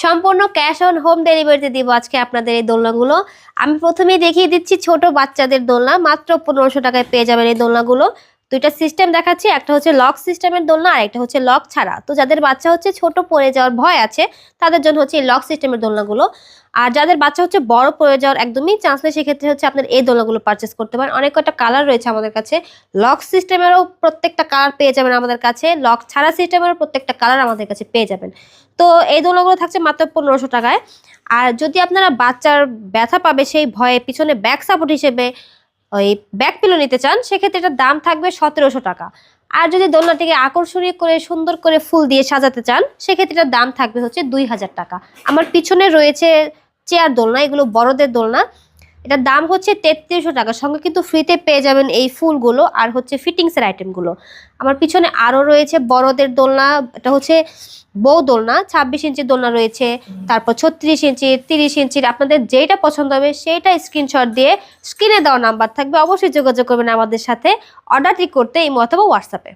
সম্পূর্ণ cash on home ডেলিভারিতে দিব আজকে আপনাদের এই দোলনাগুলো। আমি প্রথমেই দেখিয়ে দিচ্ছি ছোট বাচ্চাদের দোলনা, মাত্র 1500 টাকায় পেয়ে যাবেন এই দোলনাগুলো। দুইটা সিস্টেম দেখাচ্ছি, একটা হচ্ছে লক সিস্টেমের দোলনা আর একটা হচ্ছে লক ছাড়া। তো যাদের বাচ্চা হচ্ছে ছোট পড়ে যাওয়ার ভয় আছে তাদের জন্য হচ্ছে এই লক সিস্টেমের দোলনাগুলো। আর যাদের বাচ্চা হচ্ছে বড় পড়ে যাওয়ার একদমই চান্স নেই, সেক্ষেত্রে হচ্ছে আপনার এই দোলনাগুলো পারচেস করতে পারেন। অনেক কটা কালার রয়েছে আমাদের কাছে। লক সিস্টেমেরও প্রত্যেকটা কালার পেয়ে যাবেন আমাদের কাছে, লক ছাড়া সিস্টেমেরও প্রত্যেকটা কালার আমাদের কাছে পেয়ে যাবেন। তো এই দোলনাগুলো থাকছে মাত্র 1500 টাকায়। আর যদি আপনারা বাচ্চার ব্যথা পাবে সেই ভয়ে পিছনে ব্যাক সাপোর্ট হিসেবে ওই ব্যাক পিলো নিতে চান, সেক্ষেত্রে এটার দাম থাকবে 1700 টাকা। আর যদি দোলনাটিকে আকর্ষণীয় করে সুন্দর করে ফুল দিয়ে সাজাতে চান, সেক্ষেত্রে এটার দাম থাকবে হচ্ছে 2000 টাকা। আমার পিছনে রয়েছে চেয়ার দোলনা, এগুলো বড়দের দোলনা। এটার দাম হচ্ছে 3300 টাকা। সঙ্গে কিন্তু ফ্রিতে পেয়ে যাবেন এই ফুলগুলো আর হচ্ছে ফিটিংসের আইটেমগুলো। আমার পিছনে আরও রয়েছে বড়দের দোলনা, এটা হচ্ছে বউ দোলনা, 26 ইঞ্চির দোলনা রয়েছে, তারপর 36 ইঞ্চি, 30 ইঞ্চির। আপনাদের যেইটা পছন্দ হবে সেইটা স্ক্রিনশট দিয়ে স্ক্রিনে দেওয়া নাম্বার থাকবে, অবশ্যই যোগাযোগ করবেন আমাদের সাথে অর্ডারটি করতে, ইমো অথবা হোয়াটসঅ্যাপে।